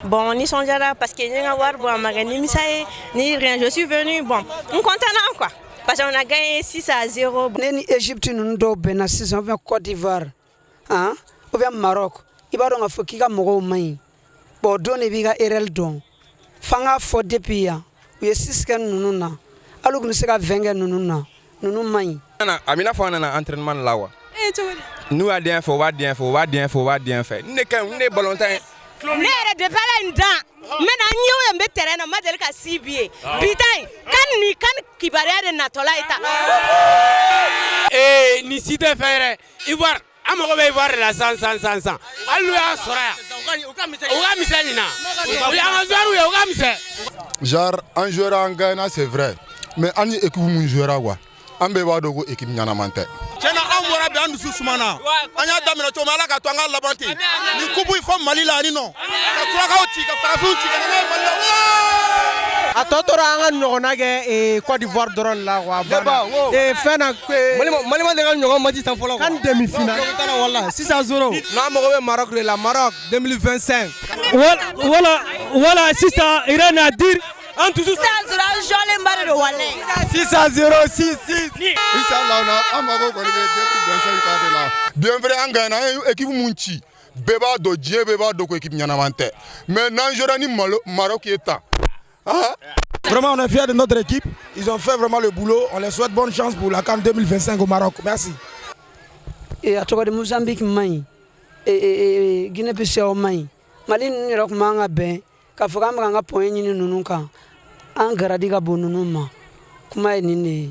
Bon, ni sonjara parce que ni voir bon magani misaye ni rien je suis venu bon on content quoi parce qu'on a gagné 6-0. Neni Égypte nous do bena 620 Côte d'Ivoire hein ou bien Maroc ibaro nga foki mogo mai bo doni biga erel don fanga fo depuis ya we sisken nununa alu nous seka venga nununa nunu mai na amina fo na entraînement lawa nous a bien fait ne kan ne volontaire ne de pala nda mena nyewe mbe terrain ma del ka CBA bitai kan kibaria de natola ita ni site fere Ivoire amogo be Ivoire la 100 allu ya sora uga miselina uga nzoru ya uga misel genre un joueur en Ghana c'est vrai mais ani équipe mun joueur quoi ambe ba dogo équipe nyana mante Chena amora be andu susumana anya damina to mala ka to anga labanti ni kubu ifo Mali la ni no ka tura ka uti ka farafu uti ka na Mali a totora anga nogona ge Côte d'Ivoire doron la wa e fena Mali de gal nyogo mati tan folo kan demi finale wala 6-0 na mo be Maroc la Maroc 2025 voilà 600 Iran à dire en tout 6-0 jole mbare de wale 6-0 6 Inch'Allah na amago ko le 2025 ka de la bien vrai en Ghana équipe munchi beba do die beba do ko équipe nyana mante mais nan jora ni Maroc eta Vraiment, on est fiers de notre équipe. Ils ont fait vraiment le boulot. On les souhaite bonne chance pour la CAN 2025 au Maroc. Merci. Et à toi de Mozambique mai et Guinée-Bissau mai Mali ni rok manga ben ka foka manga point ni nununka an garadi ga bonunuma kuma ni ne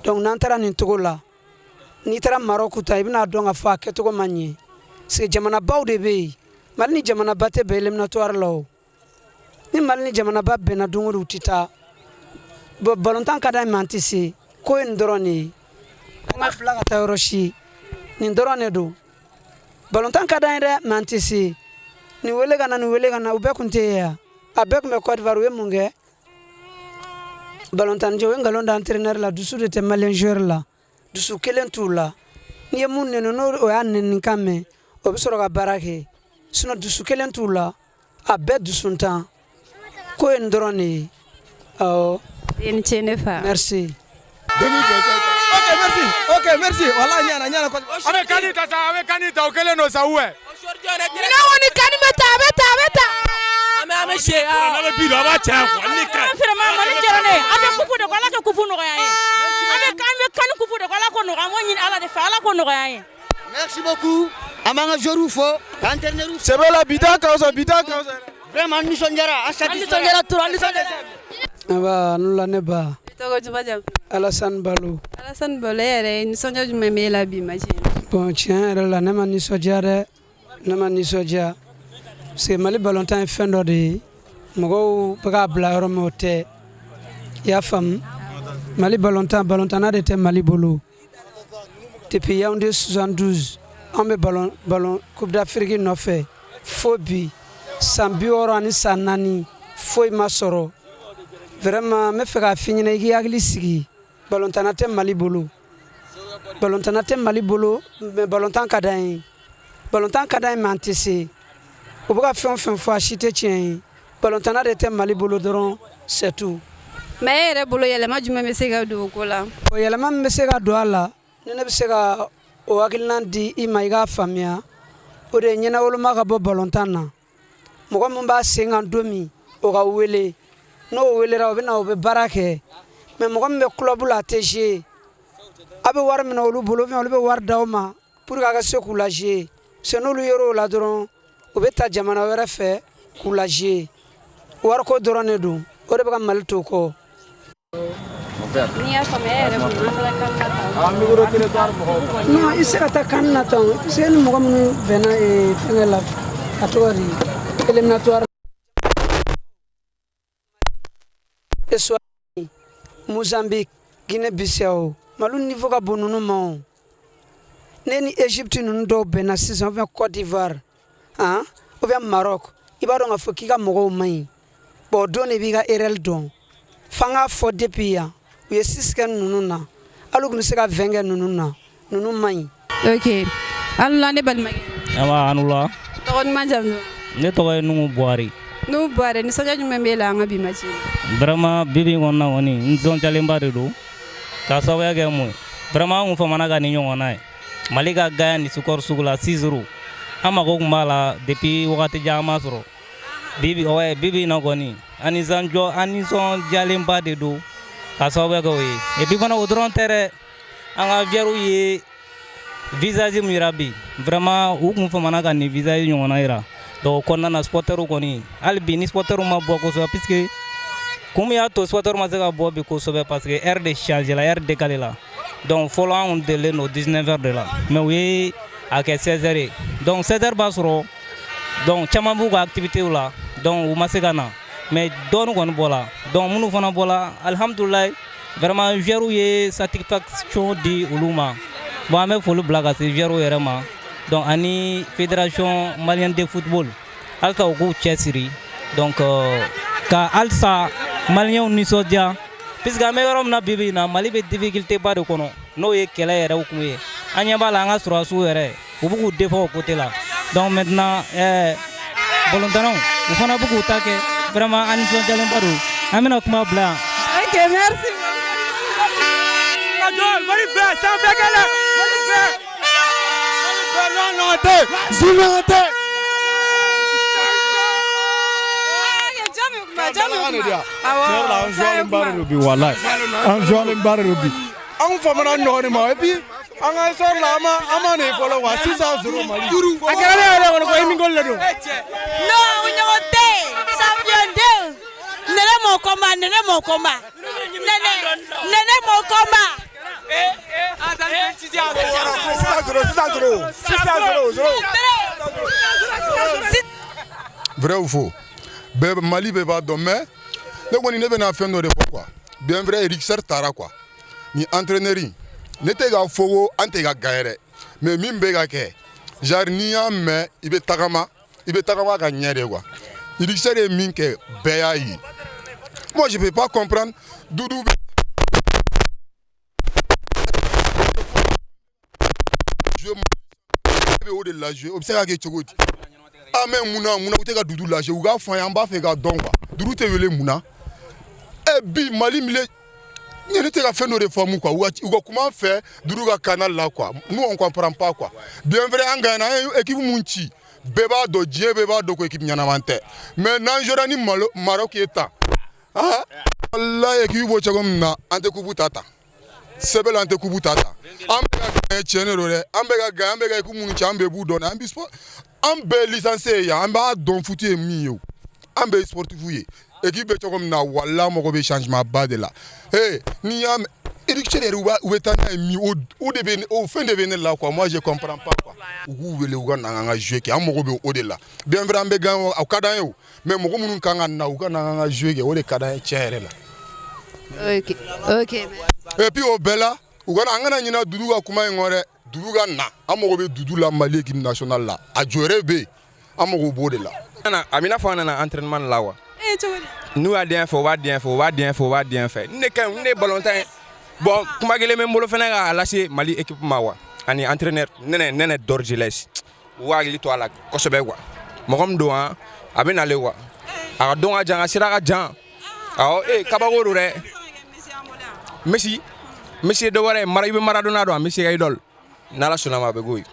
donc nantara ni togola ni tara Maroc ta ibna donga fa keto manye c'est jamana bawde be Mali ni jamana batte be éliminatoire law ni Mali ni jamana ba bena dunguru tita bo balontan kada mantisi ko en drone ma flaga ta roshi ni drone do balontan kada ere mantisi ni welega na ube kunte ya abek me Côte d'Ivoire we munge balontan je wengalonda entraîneur la dusu de te malien joueur la dusu kelen tula ni munne no o yanne ni kame o bisoro ga barake sino dusu kelen tula abe dusunta ko en drone oh merci OK merci wala nyana ko ame kanita okele no sawe na woni kanimeta beta ame she na bi do ba cha ko ni ka vraiment mani jerane ame kupu de wala ka kupu no yaye ame kan kupu de wala ko no ngi ala de fa ala ko no yaye. Merci beaucoup amanga jorufo entraîneur sebela bidaka vraiment ni sonjara asati sonjara to ali sonjara aba nula neba togo jubaja Alassane Balo yere ni sonjara jumeme la bi machine bon tiens la nema ni sojare nama ni soja c'est Mali balontan fendo de mogo baga bla romote ya fam Mali balontan de te Mali bolo depuis Yaoundé 72 on me ballon Coupe d'Afrique no fait Fobi Sambioro ani sanani foi masoro vraiment me fera finir na yagli sigi balontan te Mali bolo mais balontan kadain mantisi o baka fon fo achité tien balontan de te Mali bolo doron c'est tout mais ere bolo yele ma juma me sega do ko la o yele ma me sega do ala ne be sega o akilnan di imaiga famia o de nyina wolo ma ka bo balontan na mo ko mba senga domi o ga wele no wele ra be na o be barake mais mo ko me club la TG abe war mina olu bolo be war dawma pour ka se coulager c'est no lu yoro la doron o be ta jamana wera fe coulager war ko dorone do o de ba mal to ko non il sera ta candidat c'est le mo comme bena e fengela atori éliminatoire et Mozambique Guinée-Bissau malu niveau ka bonunu ma neni Égypte nous do bena 620 Côte d'Ivoire hein ou bien Maroc ibaro nga foki ka mogo mai bo doni biga erel don fanga fo depuis ya we sisken nununa alu nous seka venga nununa nunu mai OK anula ne balma awa anula to ma jamno ne to Numu Boari n'u bɔra nisɔndiya jumɛn b'e la an ka bi match in na. Vraiment bibi kɔnɔna kɔni nisɔndiyalenba de don k'a sababuya kɛ mun ye vraiment an kun famana ka ni ɲɔgɔn na ye Mali ka gagne ni sukɔri sugu la 6-0 an mago kun b'a la depuis wagati jan an m'a sɔrɔ bibi na kɔni an nisɔndiyalenba de don k'a sababuya kɛ o ye et puis fana o dɔrɔn tɛ dɛ an ka joueurs ye visage min yira bi vraiment u kun famana ka ni visage ɲɔgɔn na yira donc kɔnɔna na supporters kɔni hali bi ni supporters ma bɔ kosɛbɛ puisque kun min y'a to supporters ma se ka bɔ bi kosɛbɛ parce que heure de changer la heure décalée la donc fɔlɔ an kun delilen don 19h de la mais u ye a kɛ 16h ye donc 16h b'a sɔrɔ donc caman b'u ka activités la donc u ma se ka na mais dɔɔni kɔni bɔra donc minnu fana bɔra alhamdulilayi vraiment joueurs ye satisfaction di olu ma bon an bɛ foli bila ka se joueurs yɛrɛ ma donc ani fédération malienne de football halisa u k'u cɛsiri donc ka halisa maliyɛnw nisɔndiya puisque an bɛ yɔrɔ min na bibi in na Mali bɛ difficulté ba de kɔnɔ n'o ye kɛlɛ yɛrɛ hukumu ye an ɲɛ b'a la an ka sɔrɔdasiw yɛrɛ u bɛ k'u défend o côté la donc maintenant balontannaw u fana bɛ k'u ta kɛ vraiment an nisɔndiyalenba don an bɛna kuma bila yan. Ok, merci. Mali bɛɛ sanfɛ kɛlɛ Mali bɛɛ non tɛ zulu tɛ. An joueur baara de bi wallahi an joueur baara de bi an famana ɲɔgɔn ma et puis an ka sɔrɔ la an ma ne fɔlɔ wa 6-0 Mali a kɛra ne yɛrɛ kɔnɔ ko Emi Ngol le don non u ɲɔgɔn tɛ champion 2 nene mon combat vrai ou faux Mali bɛɛ b'a dɔn mais ne kɔni ne bɛna fɛn dɔ de fɔ quoi bien vrai Rixer taara quoi ni entraîneur ne tɛ ka fɔ ko an tɛ ka gagner dɛ mais min bɛ ka kɛ genre n'i y'a mɛn i bɛ tagama ka ɲɛ de quoi Rixer ye min kɛ bɛɛ y'a ye moi je peux pas comprendre Doudou o de lajɛ o bɛ se ka kɛ cogo di ah mais munna u tɛ ka Doudou lajɛ u k'a fɔ an ye an b'a fɛ ka dɔn quoi Doudou tɛ wele munna bi Mali mile ne tɛ ka fɛn dɔ de faamu quoi u ka kuma an fɛ Doudou ka canal la quoi nous on comprend pas quoi bien vrai an gagnera an ye équipe mun ci bɛɛ b'a dɔn diɲɛ bɛɛ b'a dɔn ko équipe ɲɛnama tɛ mais n'an jouera ni Maroc ye tan ah wallahi équipe b'o cogo min na an tɛ kubu ta tan sɛbɛn la an tɛ kubu ta tan an bɛ ka gagner tiɲɛ de don dɛ an bɛ ka gagner an bɛ ka équipe minnu ci an bɛɛ b'u dɔn an bɛ sport an bɛɛ licencié ye yan an b'a dɔn foot ye min ye o an bɛɛ sportif ye équipe bɛ cogo min na wala mɔgɔ bɛ changement ba de la n'i y'a mɛn éducation yɛrɛ u bɛ taa n'a ye min o de bɛ o fɛn de bɛ ne la quoi moi je comprends pas quoi u k'u wele u ka na an ka jouer kɛ an mago bɛ o de la bien vrai an bɛ gagner o ka d'an ye o mais mɔgɔ minnu kan ka na u ka na an ka jouer kɛ o de ka d'an ye tiɲɛ yɛrɛ la. Ok. Et puis au bɛɛ la u kana an kana ɲinɛ Doudou ka kuma in kɔ dɛ Doudou ka na an mago bɛ Doudou la Mali équipe nationale la a jɔyɔrɔ bɛ yen an mago b'o de la. A b'i n'a fɔ an nana entraînement la wa n'u y'a den fɛ u b'a den fɛ ne ka ne balontan ye bon kuma kelen bɛ n bolo fɛnɛ k'a lase Mali équipe ma wa ani entraîneur Nɛnɛ Dorgelès u k'a hakili to a la kosɛbɛ quoi mɔgɔ min don a bɛ nale quoi a ka dɔn ka jan a sira ka jan awɔ kabako don dɛ Messi ye dɔ wɛrɛ ye i bɛ Maradona dɔn Messi ka idole n'Ala sɔnna ma a bɛ k'o ye.